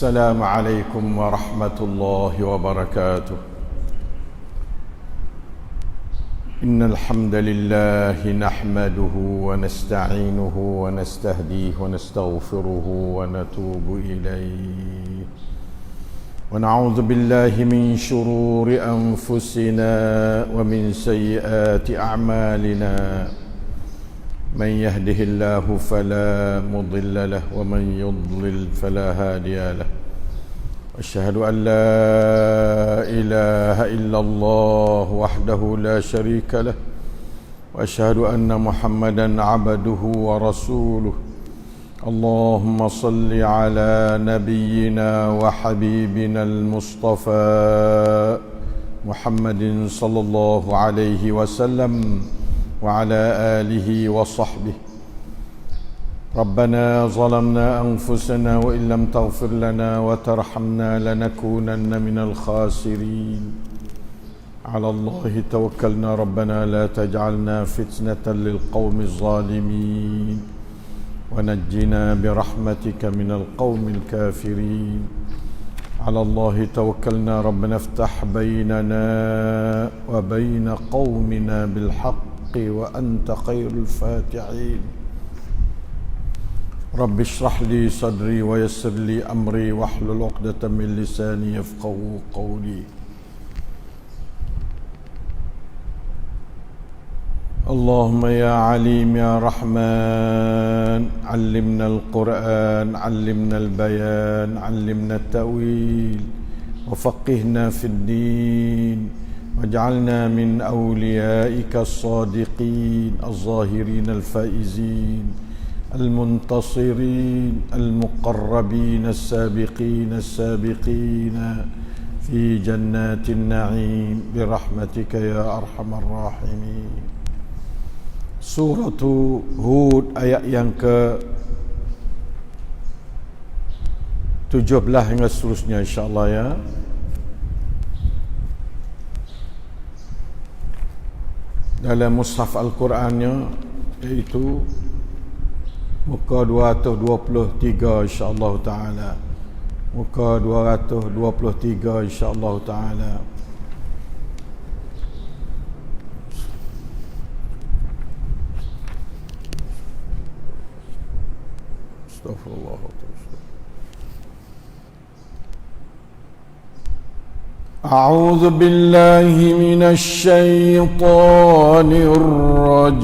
السلام عليكم ورحمة الله وبركاته. إن الحمد لله نحمده ونستعينه ونستهديه ونستغفره ونتوب إليه، ونعوذ بالله من شرور أنفسنا ومن سيئات أعمالنا. من يهده الله فلا مضل له ومن يضلل فلا هادي له. أشهد أن لا إله إلا الله وحده لا شريك له، وأشهد أن محمدا عبده ورسوله. اللهم صل على نبينا وحبيبنا المصطفى محمد صلى الله عليه وسلم وعلى آله وصحبه. ربنا ظلمنا أنفسنا وإن لم تغفر لنا وترحمنا لنكونن من الخاسرين. على الله توكلنا ربنا لا تجعلنا فتنة للقوم الظالمين، ونجنا برحمتك من القوم الكافرين. على الله توكلنا ربنا افتح بيننا وبين قومنا بالحق وأنت خير الفاتحين. رب اشرح لي صدري ويسر لي أمري واحلل عقدة من لساني يفقهوا قولي. اللهم يا عليم يا رحمن، علمنا القرآن، علمنا البيان، علمنا التأويل، وفقهنا في الدين، واجعلنا من أوليائك الصادقين الظاهرين الفائزين المنتصرين المقربين السابقين السابقين في جنات النعيم برحمتك يا أرحم الراحمين. Surah Hud ayat yang ke-17 hingga seterusnya insya-Allah ya. Dalam mushaf Al-Qurannya, iaitu muka 223 insya-Allah taala. Muka 223 insya-Allah taala. Astaghfirullah. أعوذ بالله من الشيطان الرجيم.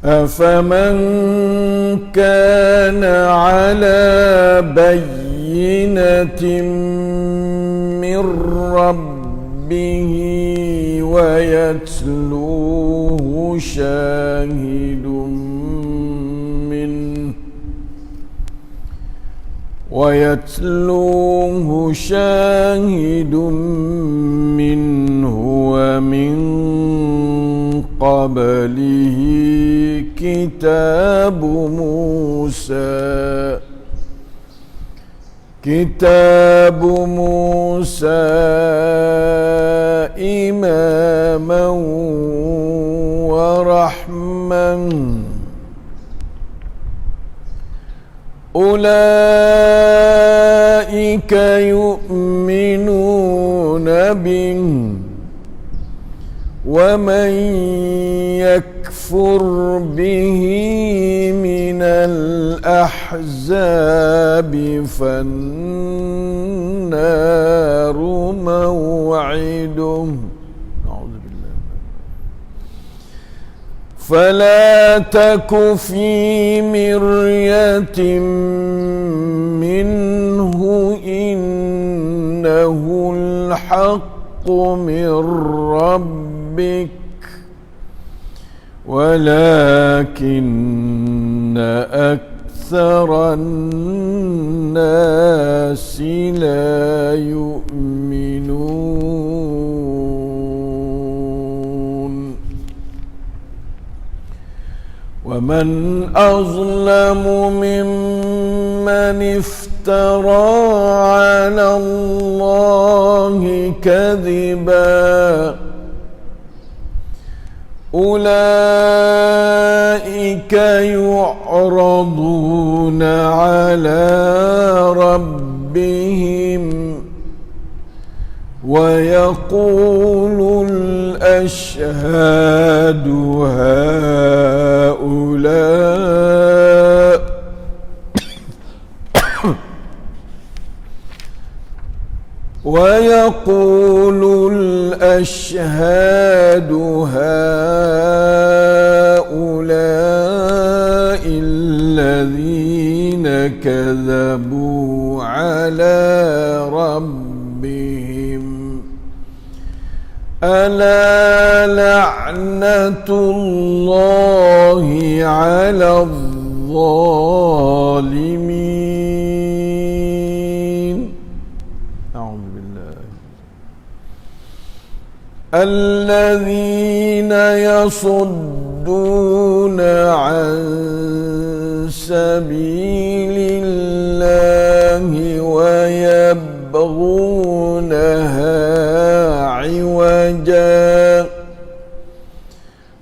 أفمن كان على بينة من ربه ويتلوه شاهد منه ومن قبله كتاب موسى إماما ورحمة. أولئك يؤمنون به، ومن يكفر به من الأحزاب فالنار موعده. فلا تك في مرية منه، إنه الحق من ربك، ولكن أكثر الناس لا يؤمنون. ومن أظلم ممن افترى على الله كذبا. أولئك يعرضون على ربهم ويقول الأشهاد هؤلاء ويقول الأشهاد هؤلاء الذين كذبوا على ربهم ألا لعنة الله على الظالمين. أعوذ بالله. الذين يصدون عن سبيل الله ويبغونها عوجا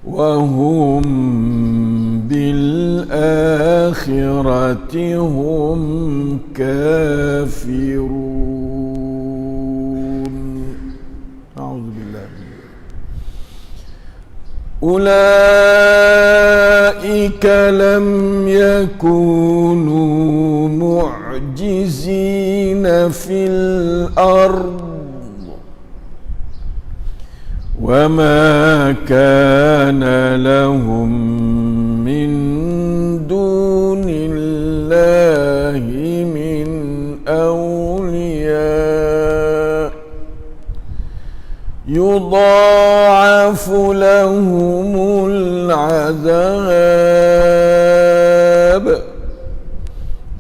وهم بالآخرة هم كافرون. أعوذ بالله. أولئك لم يكونوا معجزين في الأرض وما كان لهم من دون الله من أولياء يضاعف لهم العذاب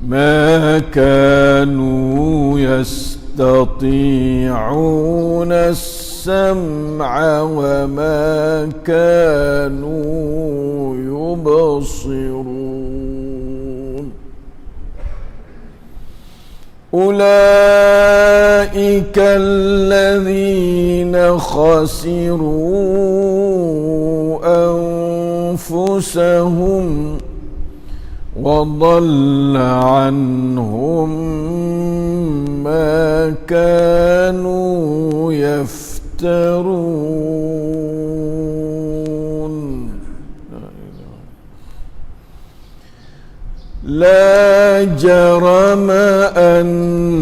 ما كانوا يستطيعون السمع وما كانوا يبصرون. أولئك الذين خسروا أنفسهم وضل عنهم ما كانوا يفترون. لا جرم أنهم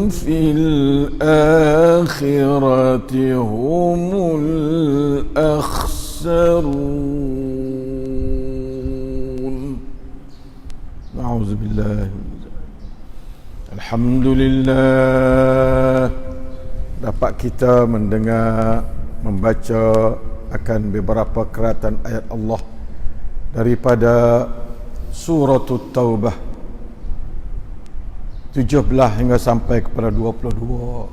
في الآخرة هم الأخسرون. أعوذ بالله. Alhamdulillah, dapat kita mendengar, membaca akan beberapa keratan ayat Allah daripada surah Taubah 17 hingga sampai kepada 22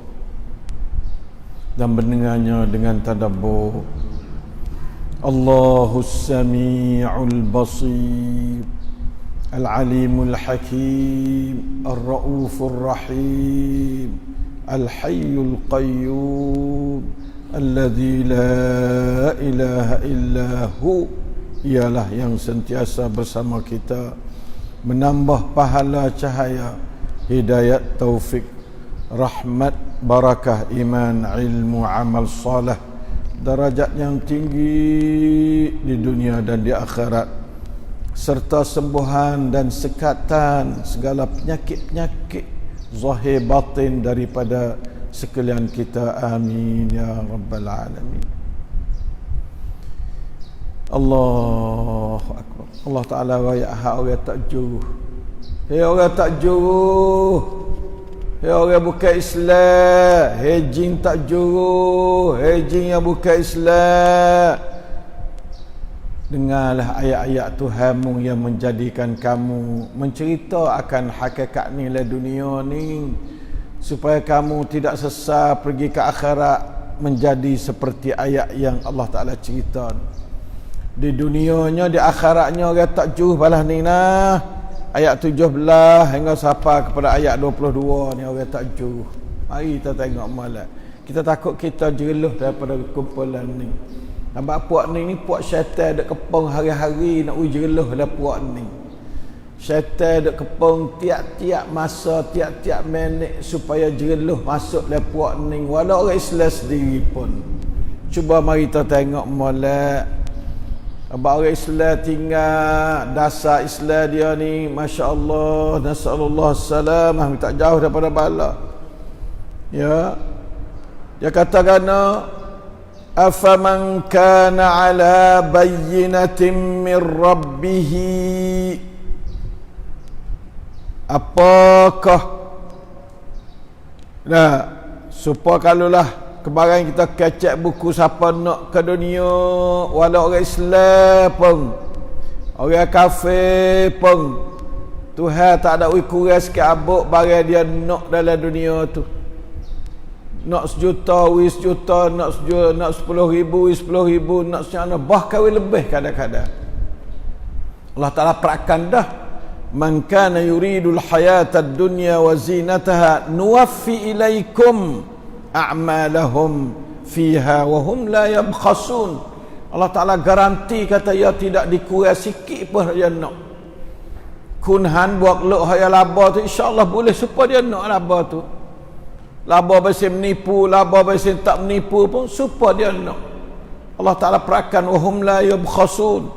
dan mendengarnya dengan tadabbur. Allahus Sami'ul Basir, Al-Alimul Hakim, Ar-Ra'ufur Rahim, Al-Hayyul Qayyum, Alladzi la ilaha illahu, ialah yang sentiasa bersama kita, menambah pahala, cahaya, hidayat, taufik, rahmat, barakah, iman, ilmu, amal salih, darajat yang tinggi di dunia dan di akhirat, serta sembuhan dan sekatan segala penyakit-penyakit zahir batin daripada sekalian kita. Amin ya rabbal alamin. Allahu akbar. Allah Taala wa ya orang tak juruh. Hei orang tak juruh. Hei orang bukan Islam. Hei jin tak juruh. Hei jin yang bukan Islam. Dengarlah ayat-ayat Tuhanmu yang menjadikan kamu mencerita akan hakikat nilai dunia ni, supaya kamu tidak sesat pergi ke akhirat menjadi seperti ayat yang Allah Ta'ala cerita. Di dunianya, di akhiratnya orang tak juh balas ni nah. Ayat 17 hingga sampai kepada ayat 22 ni orang tak juh. Mari kita tengok malam. Kita takut kita jeruh daripada kumpulan ni. Nampak puak ni puak syaitan dak kepong hari-hari nak ujeluh lah puak ni. Syaitan dak kepong tiap-tiap masa, tiap-tiap minit supaya jeluh masuk lah puak ni. Walau orang Islam sendiri pun. Cuba mari kita tengok molek. Abang orang Islam tinggal dasar Islam dia ni, masya-Allah, nasallallahu salamah, tak jauh daripada bala. Ya. Dia katakan afaman kana ala bayyinatin min rabbih, apakah supaya kalulah kemarin kita kecek buku siapa nak ke dunia, walau orang Islam pun, orang kafir pun, Tuhan tak ada ukuran sikit abuk barang dia nak dalam dunia tu. Nak 1 juta, wis juta, nak 10.000, wis 10.000, nak sekian, bahkan lebih kadang-kadang. Allah Ta'ala perakan dah. Man kana yuridul hayatad dunya wa zinataha nuwaffi ilaikum a'malahum fiha wa hum la yabkhasun. Allah Ta'ala garanti kata ya tidak dikurang sikit pun dia nak. Kunhan buat luk haya laba tu insya-Allah boleh supaya dia nak laba tu. Laba besi menipu, laba besi tak menipu pun supaya dia nak. Allah Ta'ala perakan wa hum la yabkhasun.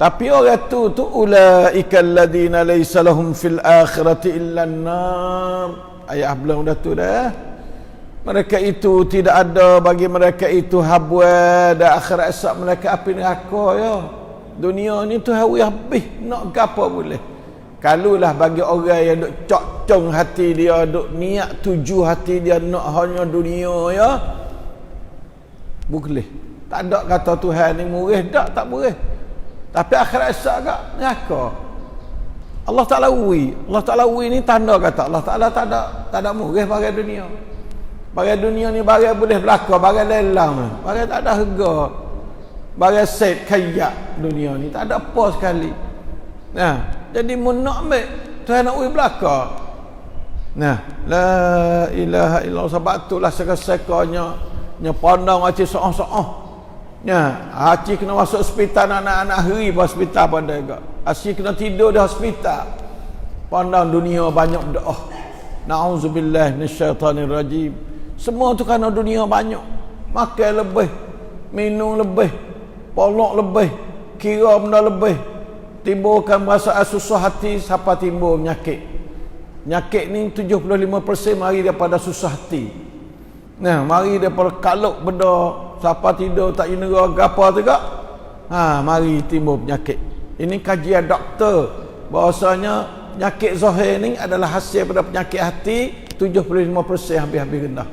Tapi orang tu ulaika alladhina laysa lahum fil akhirati illa an-nar. Ayat belum dah tu dah. Mereka itu tidak ada bagi mereka itu habuan dan akhirat esok mereka api neraka ya. Dunia ni tu hawi habis nak gapo boleh. Kalulah bagi orang yang duk cocong hati dia, duk niat tuju hati dia nak hanya dunia ya. Boleh. Tak ada kata Tuhan ni murih tak murih. Tapi akhirat esok agak neraka. Allah Ta'ala ui ni tanda kata Allah Ta'ala tak ada murih bagi dunia. Bagi dunia ni bagi boleh berlaku, bagi lelang, bagi tak ada harga. Bagi set kaya dunia ni tak ada apa sekali. Nah, jadi mun nak ambil Tuhan nak ui belaka. Nah, la ilaha illallah, sebab itulah seka-sekanya pandang aci soong-soong. Ya, aci kena masuk hospital anak-anak hari pas hospital pada juga. Aci kena tidur di hospital. Pandang dunia banyak berdoa. Nauzubillah minasyaitanir rajim. Semua tu kerana dunia banyak. Makan lebih, minum lebih, polok lebih, kira benda lebih. Timbulkan perasaan susah hati, siapa timbul penyakit. Penyakit ni 75% mari daripada susah hati. Nah, mari daripada kaluk benda, siapa tidur tak inera gapo juga. Mari timbul penyakit. Ini kajian doktor. Bahasanya penyakit zahir ni adalah hasil pada penyakit hati 75% habis-habis rendah.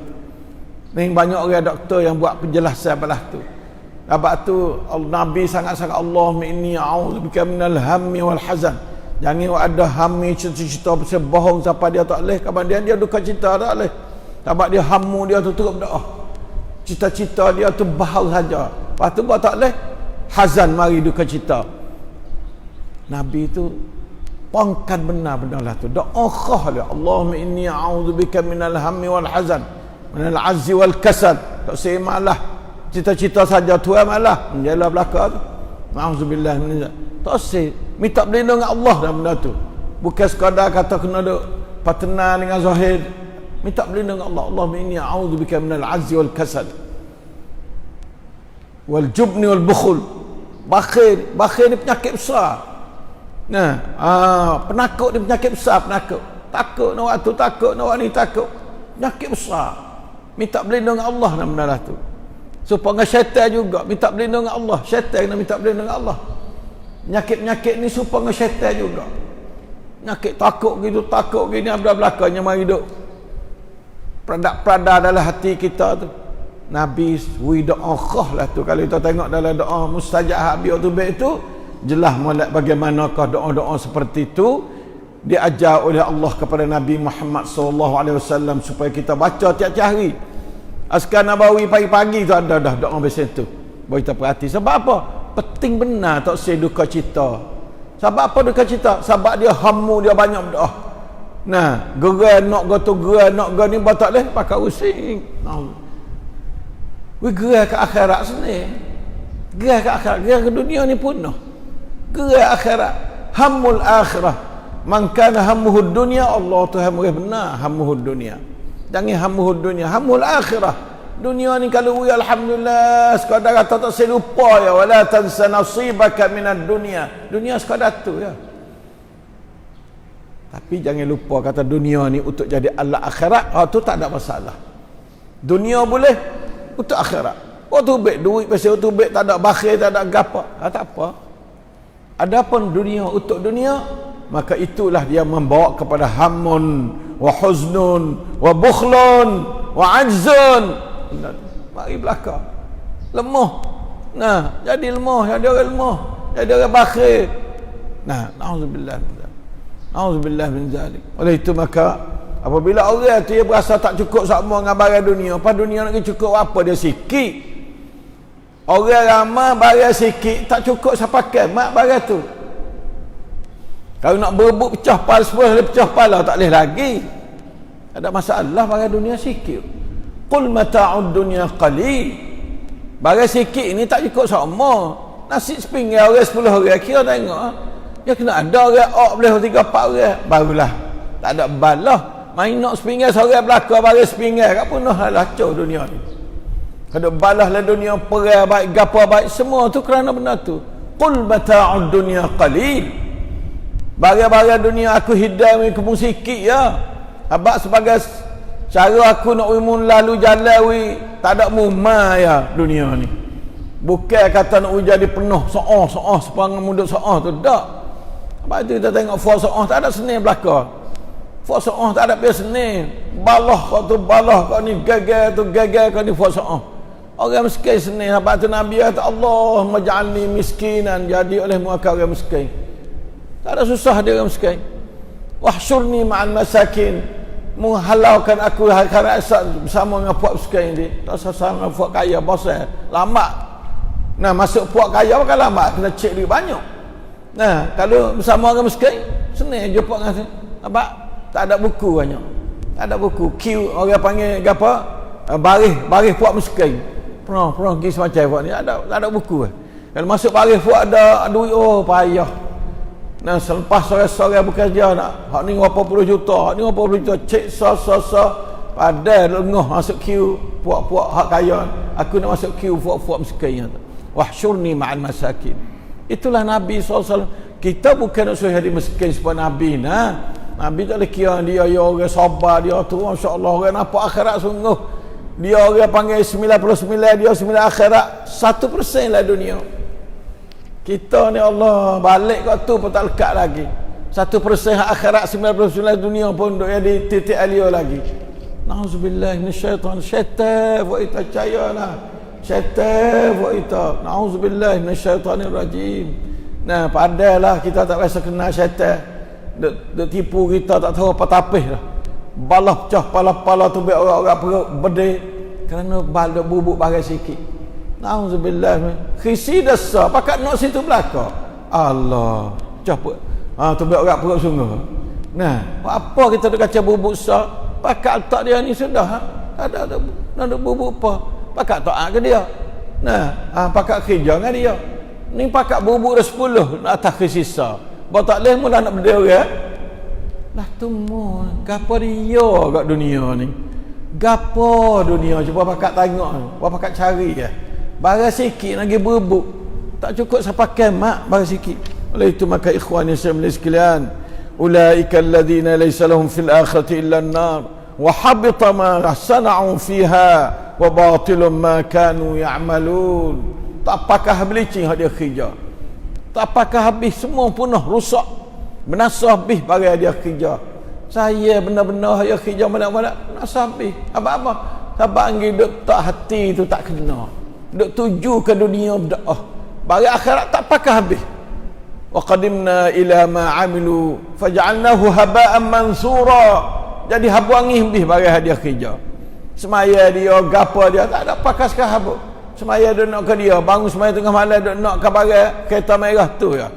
Ni banyak orang doktor yang buat penjelasan belah tu. Sebab tu Nabi sangat-sangat Allahumma inni a'udzubika minal hammi wal hazan. Jangan ada hammi cita-cita pasal bohong siapa dia tak leh, kemudian dia duka cita tak leh. Sebab dia hamu dia tu teruk doa. Cita-cita dia tu bahau saja. Lepas tu buat tak leh, hazan mari duka cita. Nabi tu pangkat benar-benar lah tu. Doa khah dia. Allahumma inni a'udzubika minal hammi wal hazan, minal azzi wal kasal. Tak semalah cita-cita saja Tuhan malah menjela belaka tu. Nauzubillah min zalik. Tak usah minta perlindungan Allah dalam benda tu. Bukan sekadar kata kena duk partner dengan zahir. Minta perlindungan Allah. Allahumma inni a'udzubika minal azzi wal kasal wal jubni wal bukhul. Bakhil ni penyakit besar. Nah, penakut ni penyakit besar, penakut. Takut nak waktu, takut nak ni, takut. Penyakit besar. Minta perlindungan Allah dalam benda tu. Supaya syaitan juga minta perlindungan Allah. Syaitan kena minta perlindungan Allah. Penyakit-penyakit ni supaya syaitan juga. Penyakit takut gitu, takut gini, abda belakangnya mari duk peradak-peradak dalam hati kita tu. Nabi doa khah lah tu. Kalau kita tengok dalam doa mustajab habis tu baik tu, jelas molek bagaimanakah doa-doa seperti itu diajar oleh Allah kepada Nabi Muhammad SAW supaya kita baca tiap-tiap hari. Askar Nabawi pagi-pagi tu ada dah doa macam tu. Boleh kita perhati. Sebab apa? Penting benar tak usah duka cita. Sebab apa duka cita? Sebab dia hamu, dia banyak berdoa. Nah, geran nak go tu, geran nak go ni batak leh pakai using. We geran ke akhirat sini. Gerah ke akhirat. Gerah ke dunia ni punah. Gerah akhirat. Hammul akhirah. Man kana hammuhud dunya, Allah Tuhan benar hammuhud dunya. Jangan hammuhud dunya, hammul akhirah. Dunia ni kalau alhamdulillah sekadar kata tak saya lupa ya, wala tansa nasibaka minad dunya. Dunia sekadar tu ya. Tapi jangan lupa kata dunia ni untuk jadi alat akhirat, tu tak ada masalah. Dunia boleh untuk akhirat. Waktu baik duit pasal waktu baik tak ada bakhil, tak ada gapa, tak apa. Adapun dunia untuk dunia, maka itulah dia membawa kepada hammun wa huznun wa bukhlun wa ajzun. Mari belakang. Lemah. Nah, jadi lemah, jadi orang lemah, jadi orang bakhil. Nah, nauzubillah. Nauzubillah min zalik. Oleh itu maka apabila orang tu dia berasa tak cukup sama dengan barang dunia, apa dunia nak cukup apa dia sikit. Orang ramai barang sikit tak cukup sepakai mak barang tu. Kalau nak berebut pecah pala 10 pecah pala tak boleh lagi. Ada masalah barang dunia sikit. Qul mata'ud dunya qalil. Barang sikit ni tak cukup sama. Nasi sepinggan orang 10 orang kira tengok. Ya kena ada orang boleh 3 4 orang barulah. Tak ada balah. Main nak sepinggan seorang belaka barang sepinggan kat punah lacau dunia ni. Kada balaslah dunia perang baik gapo baik semua tu kerana benda tu. Qul mata'ud dunya qalil. Barang-barang dunia aku hidang aku sikit ya. Abak sebagai cara aku nak mun lalu jalan tak ada mumma ya dunia ni. Bukan kata nak jadi penuh soah sepanjang muda soah tu tak. Abak tu kita tengok fuah soah tak ada seni belaka. Fuah soah tak ada biasa seni. Balah kau ni gagal kau ni fuah soah. Orang miskin seni. Sebab tu Nabi kata Allah maj'alni miskinan, jadi oleh muka orang miskin. Tak ada susah dia orang miskin. Wahsyurni ma'al masakin, menghalaukan aku akhirat bersama dengan puak miskin ni. Tak sama dengan puak kaya bosan lama. Nah, masuk puak kaya bukan lama, kena cek duit banyak. Nah, kalau bersama orang miskin senang jumpa dengan apa? Tak ada buku banyak. Tak ada buku. Q orang panggil apa? Baris puak miskin. Pernah pergi semacam buat ni tak ada buku. Kalau masuk baris buat ada duit payah. Nah, selepas sore-sore bekerja nak hak ni berapa puluh juta, hak ni berapa puluh juta, cek padahal lengah masuk queue puak-puak hak kaya. Aku nak masuk queue puak-puak miskin. Wahsyurni ma'al masakin. Itulah Nabi SAW. Kita bukan nak suruh jadi miskin sebab Nabi nah. Nabi tak boleh kira dia orang sabar dia tu, masya-Allah orang nampak akhirat sungguh. Dia orang panggil 99, dia 9 akhirat 1% lah dunia. Kita ni Allah balik kat tu pun tak lekat lagi. 1% akhirat 99 dunia pun duk di titik alia lagi. Nauzubillah minasyaitan. Syaitan buat kita percayalah. Syaitan buat kita. Nauzubillah minasyaitanir rajim. Nah, padahlah kita tak rasa kenal syaitan. Duk tipu kita tak tahu apa tapih dah. Balah pecah pala-pala tu biar orang-orang perut bedek kerana balik bubuk bagai sikit. Nauzubillah. Khisi dasa pakat nak situ belaka. Allah. Pecah pun. Tu biar orang perut sungguh. Nah, apa kita duk kacau bubuk sah? Pakat tak dia ni sudah. Tak ada bubuk apa. Pakat taat ke dia. Nah, pakat kerja dengan dia. Ni pakat bubuk dah 10 atas khisi sah. Bawa tak boleh mula nak berdiri lah tu mu gapo dia kat dunia ni, gapo dunia cuba pakat tengok, cuba pakat cari ya. Barang sikit lagi berebut tak cukup sepakai mak barang sikit. Oleh itu maka ikhwani sekalian, ulaika alladhina laysa lahum fil akhirati illa an-nar wa habita ma sana'u fiha wa batilun ma kanu ya'malun. Tak pakah belicing hak dia kerja, tak pakah habis semua punah rusak menasah habis bagi dia kerja. Saya benar-benar dia kerja mana-mana menasah habis. Apa-apa sebab angin duk tak hati tu tak kena, duk tuju ke dunia berdoa bagi akhirat tak pakah habis. Wa qadimna ila ma amilu faj'alnahu haba'an mansura. Jadi habu angin habis bagi dia kerja. Semaya dia gapo dia tak ada pakas ke habu. Semaya dia nak ke dia bangun semaya tengah malam dia nak ke bagi kereta merah tu ya.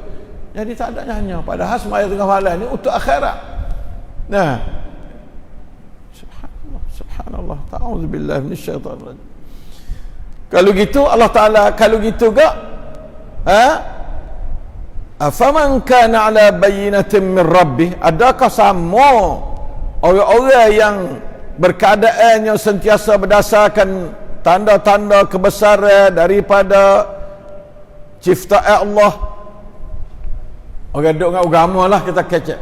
Jadi tak ada nyanyi. Padahal semaya tengah malam ni untuk akhirat. Nah. Subhanallah. Ta'awuzubillah minasyaitanir rajim. Kalau gitu Allah Ta'ala, kalau gitu gak, afaman kana ala bayyinatin min rabbih, adakah sama orang-orang yang berkeadaannya sentiasa berdasarkan tanda-tanda kebesaran daripada ciptaan Allah. Orang duduk dengan agama lah kita kecek.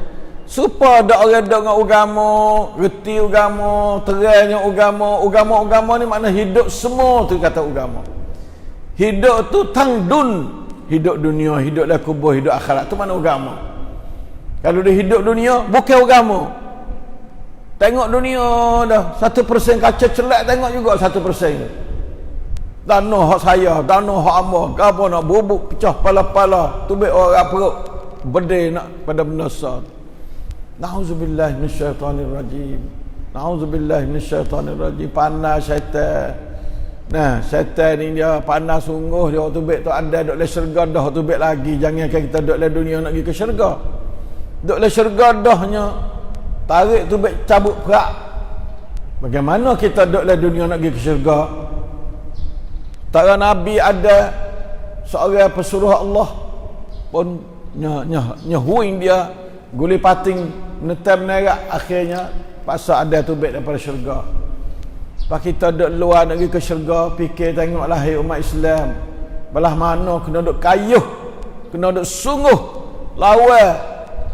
Supaya ada orang duduk dengan agama, reti agama, terangnya agama ni makna hidup semua tu kata agama. Hidup tu tangdun, hidup dunia, hidup dah kubur, hidup akhirat tu mana agama. Kalau dia hidup dunia bukan agama. Tengok dunia dah 1% kaca celak, tengok juga 1%. Tanah hak saya, tanah hak hamba, gapo nak bubuk pecah pala-pala, tubik orang perut bedai nak pada binasa. Nauzubillah minasyaitanir rajim. Nauzubillah minasyaitanir rajim. Panas syaitan. Nah, syaitan ni dia panas sungguh, dia tubik tu ada duk le syurga dah, tubik lagi. Jangankan kita duk le dunia nak pergi ke syurga. Duk le syurga dahnya tarik tubik cabut perak. Bagaimana kita duk le dunia nak pergi ke syurga? Tak Nabi ada seorang pesuruh Allah pun nyahuing dia guli pating netam nerak, akhirnya pasal ada tubik daripada syurga. Pak kita duduk luar nak pergi ke syurga, fikir tengoklah hai umat Islam, belah mana kena duduk kayuh, kena duduk sungguh lawan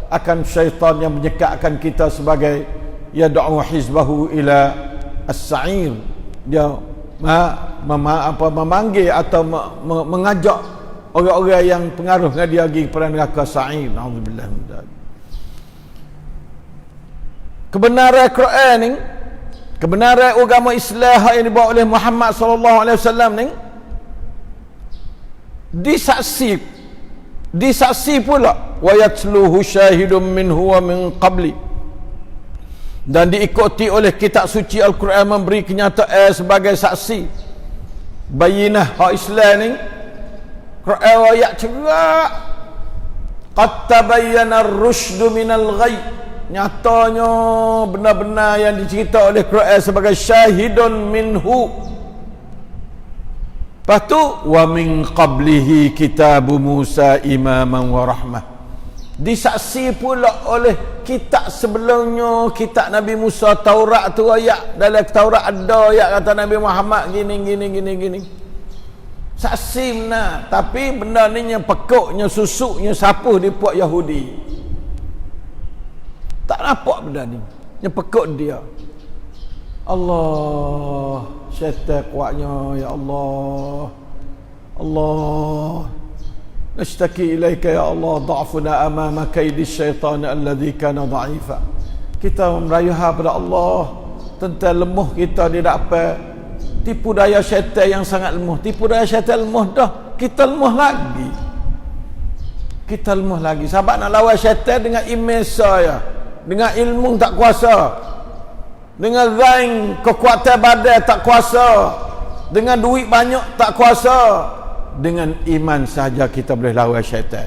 akan syaitan yang menyekatkan kita sebagai yad'u hizbahu ila as-sa'ir. Dia memanggil atau mengajak orang-orang yang pengaruh dengan dia pergi kepada neraka sa'ir. Nauzubillah min dzalik. Kebenaran Quran ni, kebenaran agama Islam yang dibawa oleh Muhammad sallallahu alaihi wasallam ni disaksi pula, wa yatluhu syahidun minhu wa min qabli, dan diikuti oleh kitab suci Al-Quran memberi kenyataan sebagai saksi. Bayinah hak Islam ni Quran ayat cerah, qad tabayyana ar-rusydu minal ghayy, nyatanya benar-benar yang dicerita oleh Quran sebagai syahidun minhu. Lepas tu wa min qablihi kitabu Musa imaman wa rahmah, disaksi pula oleh kitab sebelumnya, kitab Nabi Musa, Taurat tu ayat, dalam Taurat ada ayat kata Nabi Muhammad gini. Saksi benar, tapi benda ni yang pekuknya, susuknya siapa di puak Yahudi. Tak nampak benda ni, yang pekuk dia. Allah, syaitan kuatnya, ya Allah. Allah, nashtaki ilaika ya Allah dha'funa amama kaidi syaitan alladhi kana dha'ifa. Kita merayu kepada Allah tentang lemah kita di dapat tipu daya syaitan yang sangat lemah. Tipu daya syaitan lemah dah, kita lemah lagi. Kita lemah lagi. Sebab nak lawan syaitan dengan iman saya, dengan ilmu tak kuasa, dengan zain kekuatan badan tak kuasa, dengan duit banyak tak kuasa. Dengan iman saja kita boleh lawan syaitan.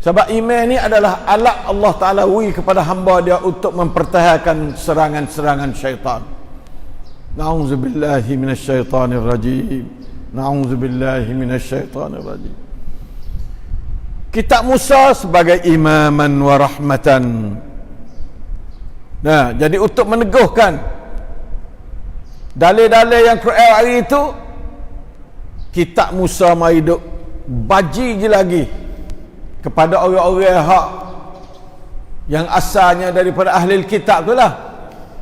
Sebab iman ni adalah alat Allah Ta'ala beri kepada hamba dia untuk mempertahankan serangan-serangan syaitan. Na'udzubillahi minasyaitanir rajim. Na'udzubillahi minasyaitanir rajim. Kitab Musa sebagai imaman wa rahmatan. Nah, jadi untuk meneguhkan dalil-dalil yang Quran hari itu, kitab Musa mari duk baji lagi kepada orang-orang hak yang asalnya daripada ahli kitab tu lah.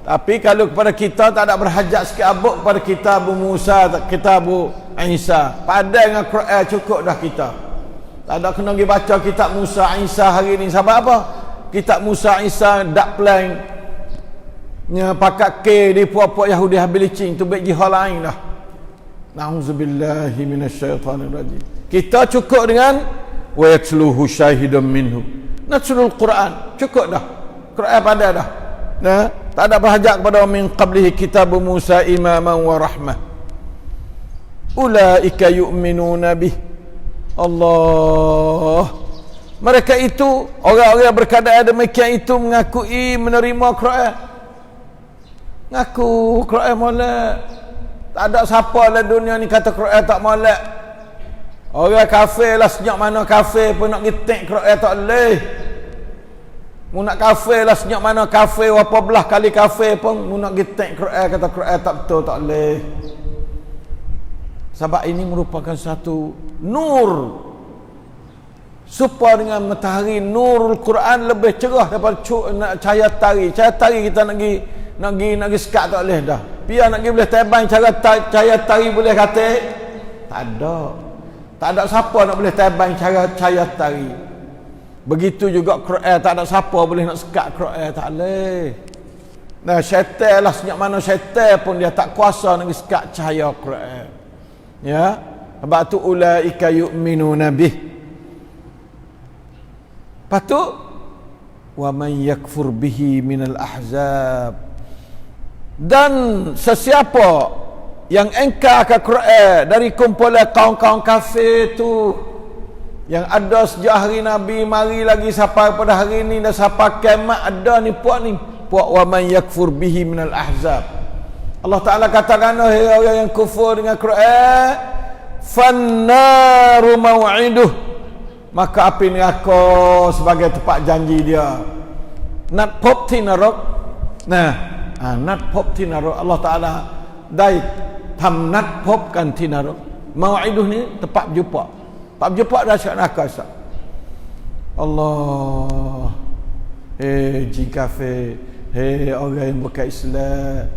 Tapi kalau kepada kita tak ada berhajat sikit abuk kepada kitab Musa, kitab Isa. Pada dengan Quran cukup dah kita. Tak ada kena pergi baca kitab Musa Isa hari ni. Sebab apa? Kitab Musa Isa dak plan nya pakat ke di puak-puak Yahudi habis licin tu baik jihad lain dah. Na'udzubillahi minasyaitanir rajim. Kita cukup dengan wa yatluhu syahidun minhu. Naslul Quran cukup dah. Quran pada dah. Nah, tak ada berhajat kepada min qablihi kitab Musa imaman wa rahmah. Ulaika yu'minuna bih. Allah, mereka itu orang-orang berkeadaan demikian itu mengakui menerima Quran. Ngaku Quran molek, Tak ada siapa dalam dunia ni kata Quran tak molek. Orang kafir lah, sejak mana kafir pun nak gitik Quran tak boleh. Mu nak kafir lah, sejak mana kafir, berapa belah kali kafir pun mu nak gitik Quran kata Quran tak betul, tak boleh. Sebab ini merupakan satu nur. Supaya dengan matahari, nurul Quran lebih cerah daripada cahaya tari. Cahaya tari kita nak pergi sekat tak boleh dah. Biar nak pergi boleh terbang cahaya tari boleh kata? Tak ada. Tak ada siapa nak boleh terbang cahaya tari. Begitu juga Quran, tak ada siapa boleh nak sekat Quran, tak boleh. Nah, syaitan lah, sejak mana syaitan pun dia tak kuasa nak sekat cahaya Quran. Ya, sebab tu ulaika yu'minuna bih. Patut wa man yakfur bihi minal ahzab, dan sesiapa yang engkar ke Quran dari kumpulan kaum-kaum kafir tu yang ada sejak hari Nabi mari lagi sampai pada hari ni dan sampai kiamat, ada ni puak wa man yakfur bihi minal ahzab. Allah Ta'ala katakan, hai orang yang kufur dengan Quran, fannaru maw'iduh, maka api neraka sebagai tempat janji dia. Nat pop ti nerok. Nah, nat pop ti nerok. Allah Ta'ala dai tham nat pop kan ti nerok. Maw'iduh ni tempat jumpa. Tempat jumpa dahsyat neraka sah. Allah. Jin kafir, orang yang bukan Islam,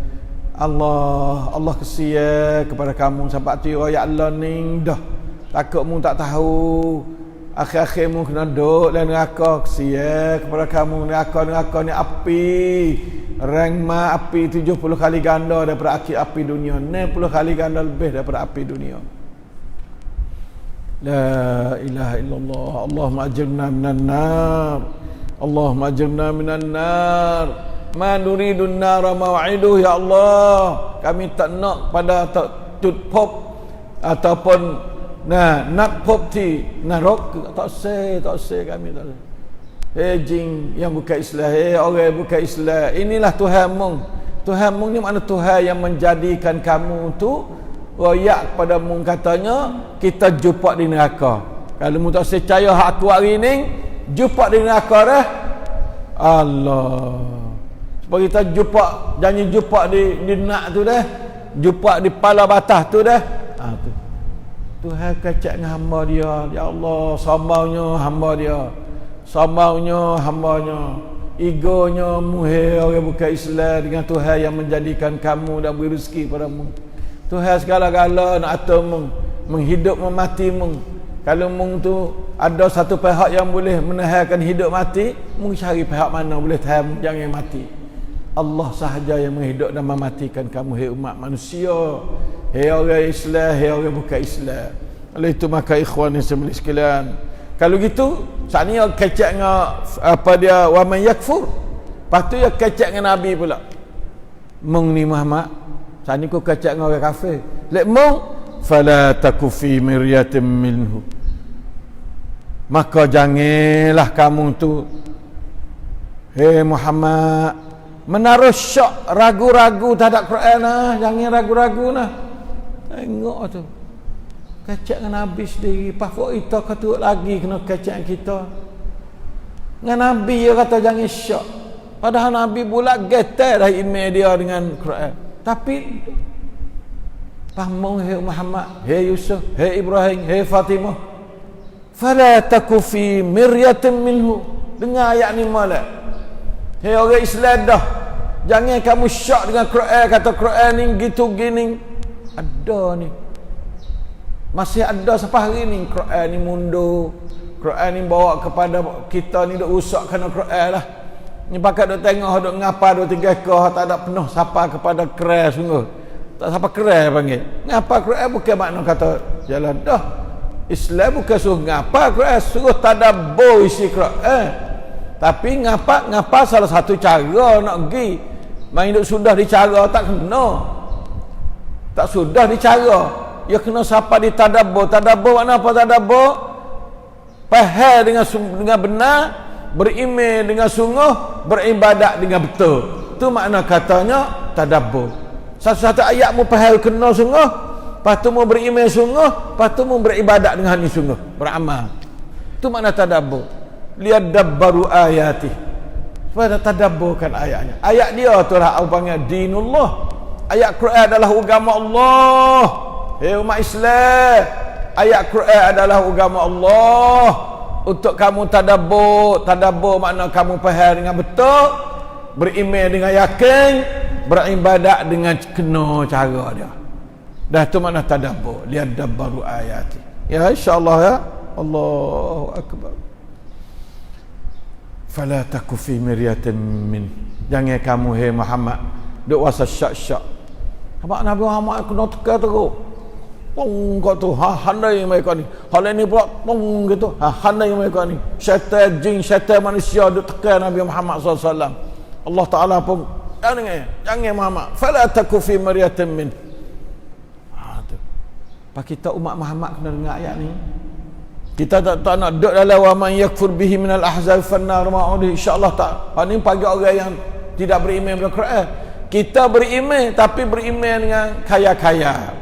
Allah kesian kepada kamu. Sebab tu ya Allah ni dah takutmu tak tahu, akhir-akhirmu kena duduk dalam neraka. Kesian kepada kamu. Neraka ni api rengma, api 70 kali ganda daripada api dunia, 60 kali ganda lebih daripada api dunia. La ilaha illallah. Allahumma ajirna minan nar, Allahumma ajirna minan nar. Ma nuridun nara maw'iduh, ya Allah, kami tak nak pada tut pop ataupun nak pop ti narok, tak say kami tak. Jin yang bukan Islam, orang bukan Islam, inilah Tuhanmu. Tuhanmu ni makna Tuhan yang menjadikan kamu tu royak kepada mu, katanya kita jumpa di neraka. Kalau mu tak percaya hak tu hari ni, jumpa di neraka dah. Allah. Sebab kita janji jumpa di nak tu dah, jumpa di pala batas tu dah. Tu Tuhan kacak dengan hamba dia. Ya Allah, sambangnya hamba dia, sambangnya hambanya, egonya muhir orang bukan Islam dengan Tuhan yang menjadikan kamu dan beri rezeki padamu. Tuhan segala-gala nak atur mung, menghidup memati mung. Kalau mung tu ada satu pihak yang boleh menahankan hidup mati, mung cari pihak mana boleh tahan jangan mati. Allah sahaja yang menghidup dan mematikan kamu, hai umat manusia, hai orang Islam, hai orang bukan Islam. Oleh itu maka ikhwan yang semua sekalian, kalau gitu saat ni kecek dengan apa dia wa man yakfur, lepas tu dia kecek dengan Nabi pula. Mung ni Muhammad, saat ni kau kecek dengan orang kafir. Lek mung fala taku fi miryatin minhu, maka janganlah kamu tu, hei Muhammad, menaruh syak, ragu-ragu terhadap Quran lah. Jangan ragu-ragu lah. Tengok tu kecek dengan Nabi sendiri. Pahfuk kita kata lagi kena kecek kita dengan Nabi. Dia kata jangan syak, padahal Nabi pula getar dah email dia dengan Quran. Tapi pahmong, hei Muhammad, hei Yusuf, hei Ibrahim, hei Fatimah, fala taku fi miryatin minhu. Dengar ayat ni malah, hei orang Islam dah, jangan kamu syak dengan Quran. Kata Quran ni gitu gini. Ada ni, masih ada sampai hari ni. Quran ni mundur, Quran ni bawa kepada kita ni duk rusak kerana Quran lah. Ni pakat duk tengok duk ngapa 2-3 ekor tak ada penuh sapa kepada Quran sungguh. Tak sapa Quran panggil. Ngapa Quran bukan makna kata jalan dah. Islam bukan suruh ngapa Quran, suruh tadabbur isi Quran. Tapi ngapa salah satu cara nak pergi. Main duk sudah dicara tak kena. Tak sudah dicara. Ya kena siapa ditadabbur. Tadabbur makna apa tadabbur? Faham dengan benar, beriman dengan sungguh, beribadat dengan betul. Itu makna katanya tadabbur. Satu-satu ayat mu faham kena sungguh, lepas tu mu beriman sungguh, lepas tu mu beribadat dengan ni sungguh, beramal. Itu makna tadabbur. Liyadabbaru ayati. Supaya tadabburkan ayatnya. Ayat dia tu lah aku panggil dinullah. Ayat Quran adalah agama Allah. Hei umat Islam, ayat Quran adalah agama Allah. Untuk kamu tadabbur. Tadabbur makna kamu faham dengan betul, beriman dengan yakin, beribadat dengan kena cara dia. Dah tu makna tadabbur. Liyadabbaru ayati. Ya insya-Allah ya. Allahu akbar. Fala taku fi miryatin min. Jangan kamu hai Muhammad duk wasa syak-syak. Sebab Nabi Muhammad kena teka teruk. Pong kat tu, handai mereka ni. Hal ni pula pong gitu. Handai mereka ni. Syaitan jin, syaitan manusia duk teka Nabi Muhammad SAW. Allah Taala pun jangan Muhammad. Fala taku fi miryatin min. Tu. Pak kita umat Muhammad kena dengar ayat ni. Kita tak nak duduk dalam wa man yakfur bihi minal ahzab fannar ma'udhi, insyaallah tak. Ini bagi orang yang tidak beriman pada Quran. Kita beriman tapi beriman dengan kaya-kaya.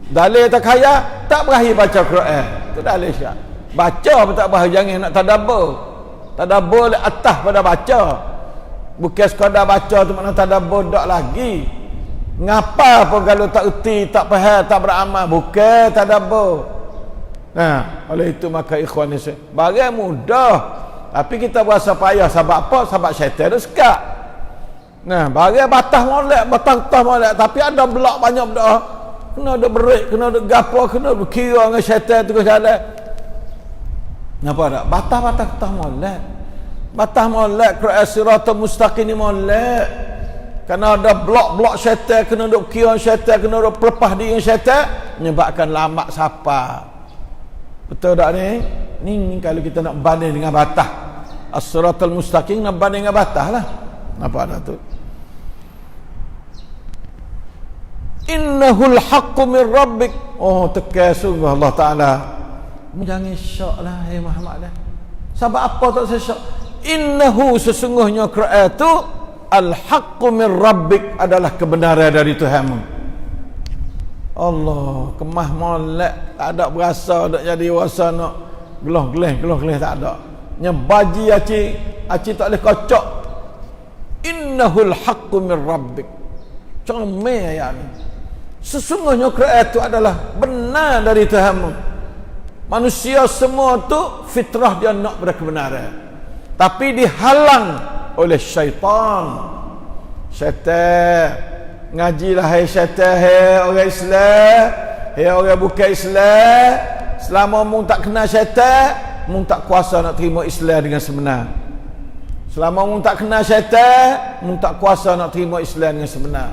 Dalil tak kaya tak berani baca Quran. Itu dalil syak. Baca pun tak berani, jangan nak tadabbur. Tadabbur atas pada baca. Bukan sekadar baca tu makna tadabbur dak lagi. Ngapa pun kalau tak erti, tak faham, tak beramal, bukan tadabbur. Nah, oleh itu maka ikhwan ni barang mudah, tapi kita berasa payah. Sebab apa? Sebab syaitan dia sekat. Nah, barang batas molek, batang-batang molek, tapi ada blok banyak dah. Kena ada break, kena ada gapo, kena berkira dengan syaitan terus jalan. Napa tak? Batas-batas molek. Batas molek, Quran siratal mustaqim ni molek. Kerana ada blok-blok syaitan, kena duk kira syaitan, kena duk pelepah diri syaitan, menyebabkan lambat sapa. Betul tak ni? Ni kalau kita nak banding dengan batas as-siratal mustaqim, nak banding dengan batas lah. Apa ada tu? Innahul haqqu min rabbik. Oh, tekan sungguh Allah Ta'ala. Jangan syak lah hai Muhammad dah. Sebab apa tak syak? Innahu, sesungguhnya Quran tu al-haqqu min rabbik, adalah kebenaran dari Tuhanmu. Allah, kemah molek, tak ada berasa nak jadi wasa nak geloh-geleh tak ada. Nyebaji aci tak boleh kocok. Innahul haqqu min rabbik. Comel ayat ni. Sesungguhnya Quran itu adalah benar dari Tuhanmu. Manusia semua tu fitrah dia nak pada kebenaran, tapi dihalang oleh syaitan. Syaitan ngajilah hai syaitan, hai orang Islam, hai orang bukan Islam. Selama mu tak kenal syaitan, mu tak kuasa nak terima Islam dengan sebenar. Selama mu tak kenal syaitan, mu tak kuasa nak terima Islam dengan sebenar.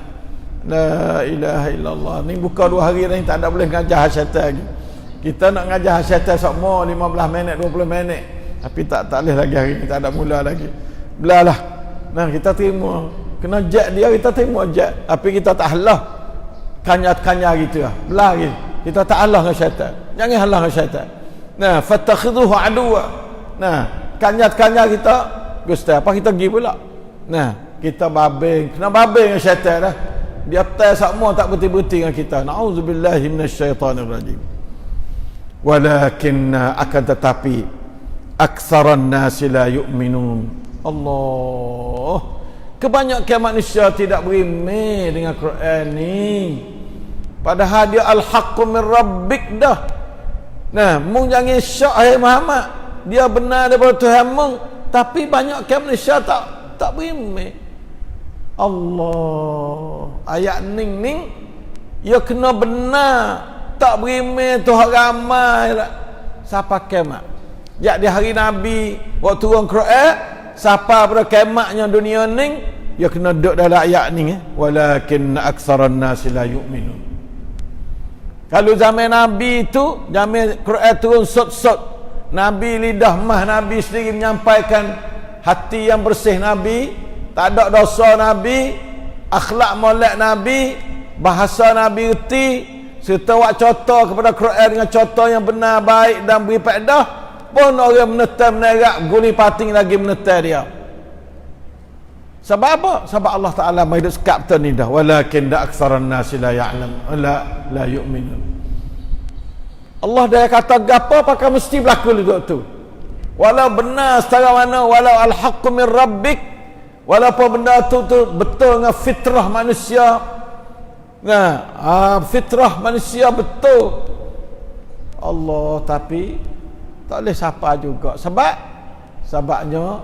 La ilaha illallah. Ni buka 2 hari ni tak ada boleh ngajar syaitan lagi. Kita nak ngajar syaitan semua 15 minit 20 minit, tapi tak boleh lagi hari ni, tak ada mula lagi. Belalah. Nah, kita terima. Kena jak dia, kita terima jak, tapi kita tak halah kanya-kanya gitu lah. Belah gitu. Kita tak halah dengan syaitan. Jangan halah dengan syaitan. Nah, fattakhidhuhu aduwa. Nah, kanya-kanya kita gusti apa kita pergi pula. Nah, kita babing, kena babing dengan syaitan dah. Dia atas semua tak berhenti-berhenti dengan kita. Nauzubillahi minasyaitanir rajim. Walakin akan tetapi aktsaran nasi la yu'minun. Allah, kebanyakan manusia tidak beriman dengan Quran ni. Padahal dia al-haqqu min rabbik dah. Nah, mung jangan syak hai Muhammad. Dia benar daripada Tuhan mung, tapi banyakan manusia tak beriman. Allah, ayat ning ya kena benar. Tak beriman tu hak ramai lah. Siapa kiamat? Jak di hari Nabi waktu turun Quran, siapa pada kiamatnya dunia ni, ya kena duduk dalam ayat ni. Walakin aktsaran nasi la yu'minun. Kalau zaman Nabi tu, zaman Quran turun sot-sot, Nabi lidah mah Nabi sendiri menyampaikan hati yang bersih Nabi, tak ada dosa Nabi, akhlak molek Nabi, bahasa Nabi erti, serta buat contoh kepada Quran dengan contoh yang benar, baik dan beri faedah, pun orang menetai menerak guli pating lagi menetai dia. Sebab apa? Sebab Allah Ta'ala mai duk sekap tu ni dah. Walakin da aktsaran nasi la ya'lam la yu'minun. Allah dah kata gapo pakai mesti berlaku tu. Walau benar setara mana, walau al-haqqu min rabbik, walaupun benda tu betul dengan fitrah manusia. Fitrah manusia betul. Allah, tapi tak boleh siapa juga. Sebabnya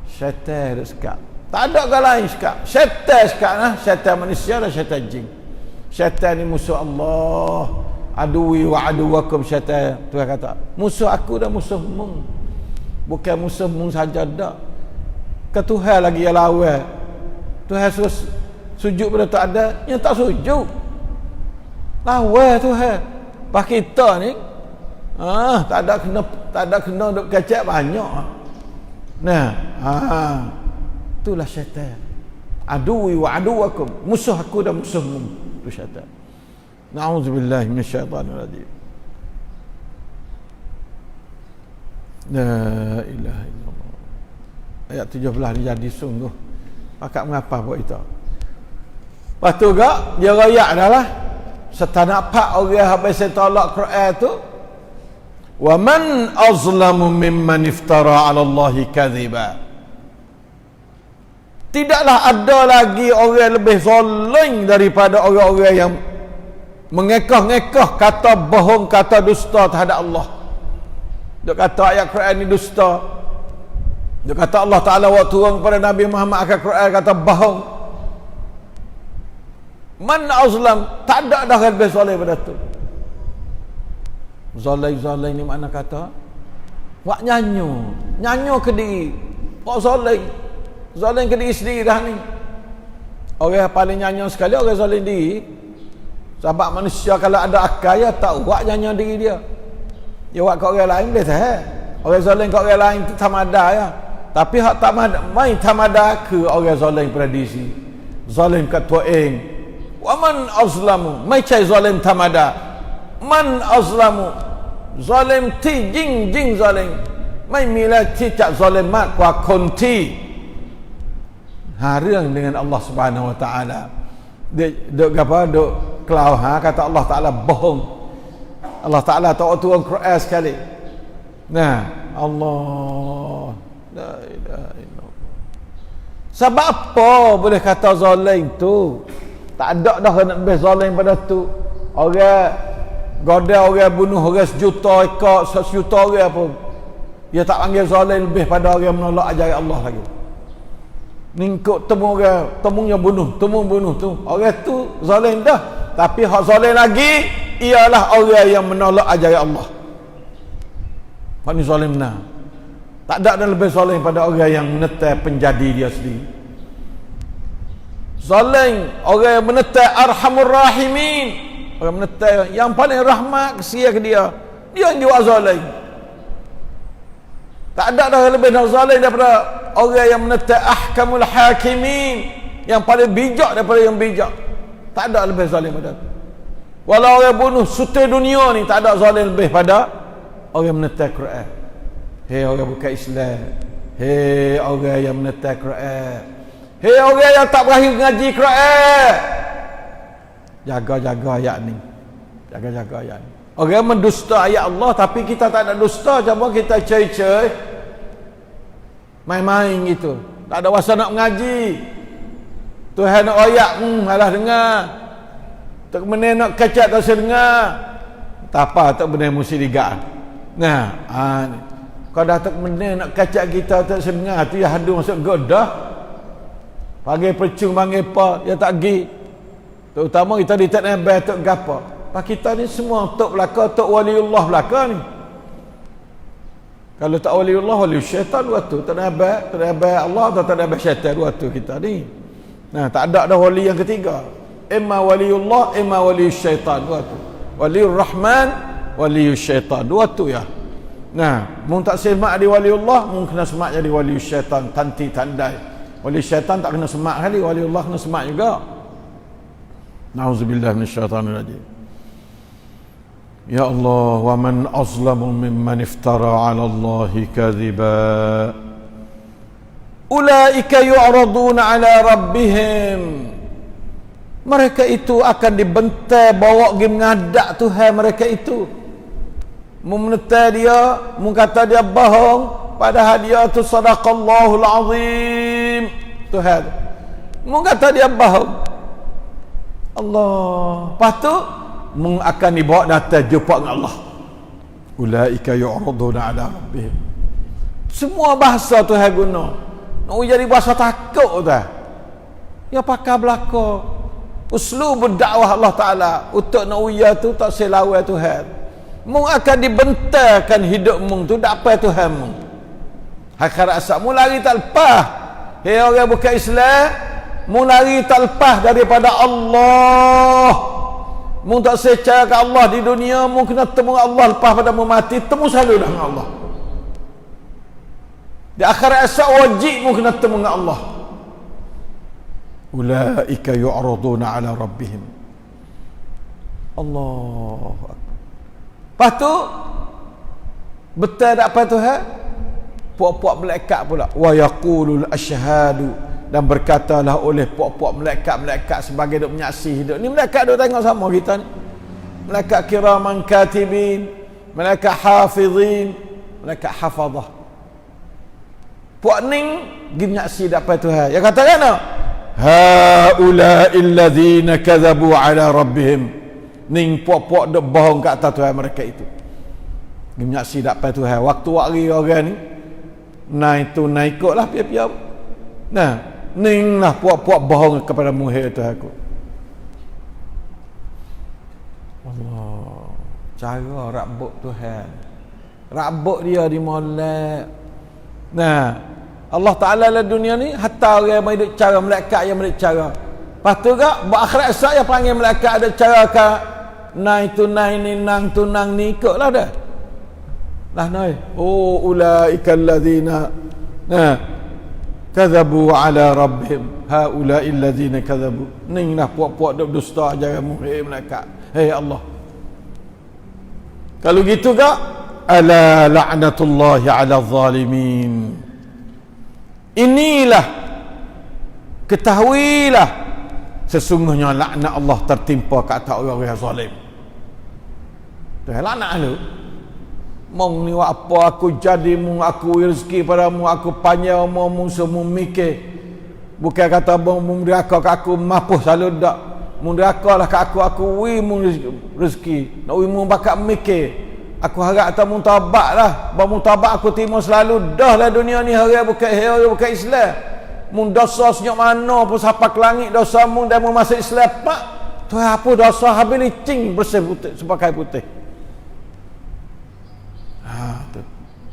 syaitan duk sekap. Tak ada orang lain sekap. Syaitan sekap lah. Syaitan manusia dan syaitan jin. Syaitan ni musuh Allah. Aduwi wa aduwakum syaitan. Tuhan kata, musuh aku dan musuhmu. Bukan musuhmu saja dah. Ke Tuhan lagi yang lawan. Tuhan suruh sujud pada tak ada, yang tak sujud. Lawan Tuhan. Pas kita ni tak ada kena duk kacak banyak. Itulah syaitan. Aduwi wa aduwakum, musuh aku dan musuhmu. Itu syaitan. Na'udzubillahi minasyaitanir rajim. La ilaha illallah. Ayat 17 ni jadi sungguh. Pakak mengapa buat itu? Lepas tu gak dia royak dah lah. Setanak pak orang habis saya tolak Quran tu. Wa man azlamu mimman iftara 'ala Allahi kadhiba. Tidaklah ada lagi orang lebih zalim daripada orang-orang yang mengekah-ngekah kata bohong, kata dusta terhadap Allah. Dia kata ayat Quran ni dusta. Dia kata Allah Ta'ala waktu turun kepada Nabi Muhammad akan Quran kata bohong. Man azlam, tak ada dah lebih zalim pada tu. Zalim ni makna kata wak nyanyo ke diri. Wak zalim ke diri sendiri dah ni. Orang yang paling nyanyo sekali orang zalim diri. Sebab manusia kalau ada akal ya tak buat nyanyo diri dia. Dia buat kat orang lain boleh tak? Orang zalim kat orang lain tu tamada ya. Tapi hak tamada mai tamada ke orang zalim pada diri. Zalim kat tuaing. Wa man azlamu, mai cai zalim tamada. Man azlamu, zalim ti jing zalim. Mai mila ti tak zalim mat kwa konti. รื่องdengan Allah Subhanahu Wa Taala. Duk apa duk kelau kata Allah Taala bohong. Allah Taala tak turun Quran sekali. Allah la ilaha illallah. Sebab apa boleh kata zalim tu? Tak ada dah nak lebih zalim pada tu. Orang goda orang bunuh orang 1 juta ekor, 1 juta orang pun dia tak panggil zalim lebih pada orang yang menolak ajaran Allah lagi. Ningkuk temunya bunuh tu. Orang tu zalim dah. Tapi hak zalim lagi ialah orang yang menolak ajaran Allah. Hak ni zalim nah. Tak ada dan lebih zalim pada orang yang menetai penjadi dia sendiri. Zalim orang yang menetai Arhamur Rahimin. Orang menetai yang paling rahmat kesia ke dia. Dia yang juga zalim. Tak ada dah lebih zalim daripada orang yang menetai Ahkamul Hakimin, yang paling bijak daripada yang bijak. Tak ada lebih zalim pada itu. Walau orang bunuh sutai dunia ni, tak ada zalim lebih pada orang yang menetai Quran. Hei orang bukan Islam, hei orang yang menetai Quran, hei orang yang tak berakhir ngaji Quran, jaga-jaga ayat ni. Jaga-jaga ayat ni. Orang mendusta ayat Allah, tapi kita tak ada dusta, cuma kita cai-cai main-main gitu. Tak ada masa nak mengaji. Tuhan nak ayat malah dengar. Tak benar nak kacak tak dengar. Tak apa, tak benar mesti digak. Kalau dah tak benar nak kacak kita tak dengar tu ya hadu masuk godah. Panggil percung panggil apa, ya tak pergi. Terutama kita di tak nebel tak gapo. Pak kita ni semua tok belaka, tok waliullah belaka ni. Kalau tak waliullah, wali syaitan waktu tak nebel Allah atau tak nebel syaitan waktu kita ni. Tak ada dah wali yang ketiga. Imma waliullah, imma wali syaitan waktu. Waliur Rahman, wali syaitan waktu ya. Mun tak semak di waliullah, mun kena semak jadi wali syaitan tanti tandai. Wali syaitan tak kena semak kali, waliullah kena semak juga. Nauzubillah minasyaitanir rajim. Ya Allah, wa man azlamu mimman iftara 'ala Allahi kadhiba. Ulaika yu'raduna ala rabbihim. Mereka itu akan dibentai, bawa pergi menghadap Tuhan mereka itu. Memenetai dia, mengata dia bohong, padahal dia tu sadaqallahul azim. Tuhan mengata dia bohong. Allah. Lepas tu akan dibawa datang jumpa dengan Allah. Ulaika yu'raduna ala rabbihim. Semua bahasa Tuhan guna. Nak jadi bahasa takut dah. Ya pakai belaka. Uslubud dakwah Allah Taala untuk nak uya tu tak selawai Tuhan. Mung akan dibentangkan hidup mung tu tak apa Tuhan mung. Akhirat asal mung lari tak lepas. Hei orang bukan Islam, mung lari tak lepas daripada Allah. Mung tak secara ke Allah di dunia, mung kena temu Allah lepas pada mu mati, temu selalu dengan Allah. Di akhirat asal wajib mung kena temu dengan Allah. Ulaika yu'raduna ala rabbihim. Allah. Lepas tu betul tak apa Tuhan? Puak-puak malaikat pula, wa yaqulul asyhadu, dan berkatalah oleh puak-puak malaikat sebagai duk menyaksi hidup ni. Malaikat duk tengok sama kita ni. Malaikat kiraman katibin, malaikat hafizin, malaikat hafazah. Puak ning gi menyaksi dak apa Tuhan. Ya kata kan? Haula'il ladzina kadzabu ala rabbihim. Ning puak-puak duk bohong kat atas Tuhan mereka itu. Gi menyaksi dak apa Tuhan. Waktu hari orang ni naik tu naik ikutlah piap-piap. Nah, ning lah puak-puak bohong kepada muhir Tuhan aku. Allah, cara rabuk Tuhan. Rabuk dia di molek. Nah, Allah Ta'ala dalam dunia ni hatta orang yang hidup cara, malaikat yang hidup cara. Lepas tu kak buat akhirat esok yang panggil malaikat ada cara kak naik tu naik ni nang tu nang ni ikutlah dah. Lah naik. Oh ulaika alladzina kadzabu ala rabbihim. Haula'i alladzina kadzabu. Ning lah puak-puak duk dusta ajaran muhir malaikat. Hei Allah. Kalau gitu kak, ala la'natullahi ala zalimin. Inilah, ketahuilah, sesungguhnya laknat Allah tertimpa ke atas orang-orang zalim. Tuhan laknat lu. Mong ni apa aku jadi, mong aku rezeki padamu, aku panjang mong semua mikir. Bukan kata mong deraka ke aku mapuh selalu dak. Mong deraka lah ke aku wi mong rezeki. Nak wi mong bakat mikir. Aku harap tak mutabat lah. Bahawa mutabat aku timur selalu. Dah lah dunia ni hari bukan Islam. Mun dosa senyap mana pun sampai ke langit dosa mun dan mun masuk Islam pak. Tu apa dosa habis licing bersih putih sebagai putih. Ha tu.